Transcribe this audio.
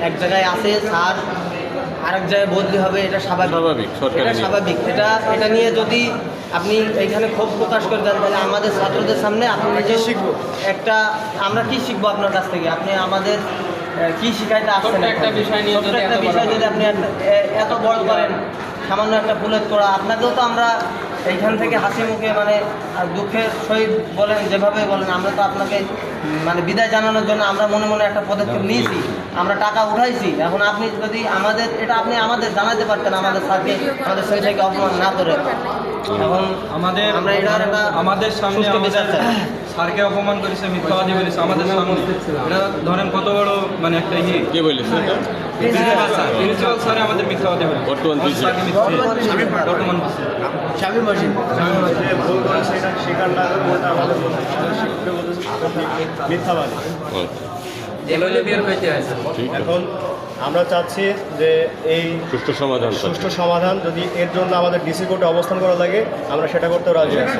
এক জায়গায় আছে, স্যার আরেক জায়গায় বদলি হবে, এটা স্বাভাবিক, এটা স্বাভাবিক। এটা নিয়ে যদি আপনি এইখানে ক্ষোভ প্রকাশ করে দেন, তাহলে আমাদের ছাত্রদের সামনে আপনি নিজে শিখবো একটা, আমরা কি শিখবো আপনার কাছ থেকে, আপনি আমাদের কি শিখাইতে আসছেন, একটা বিষয় নিয়ে একটা বিষয় যদি আপনি এত বড় করেন, সামান্য একটা ফুলের তোড়া, আপনাকেও তো আমরা এইখান থেকে হাসি মুখে মানে দুঃখের সহিত বলেন, যেভাবে বলেন, আমরা তো আপনাকে মানে বিদায় জানানোর জন্য আমরা মনে মনে একটা পদক্ষেপ নিয়েছি, আমরা টাকা উঠাইছি। এখন আপনি যদি আমাদের এটা আপনি আমাদের জানাতে পারতেন, আমাদের স্যারকে, আমাদের সেটাকে অপমান না করে। এখন আমরা এটার একটা আমাদের সামনে স্যারকে অপমান করেছে, মিথ্যাবাদী বলেছে আমাদের সামনে। এটা ধরেন কত বড় মানে একটা কে বলেছে প্রিন্সিপাল স্যার আমাদের মিথ্যাবাদী বলেছে। বর্তমান বর্তমান মিথ্যাবাদী। ঠিক আছে। এখন আমরা চাচ্ছি যে এই সুষ্ঠু সমাধান সুষ্ঠু সমাধান, যদি এর জন্য আমাদের ডিসি কোর্টে অবস্থান করা লাগে, আমরা সেটা করতে রাজি আছি।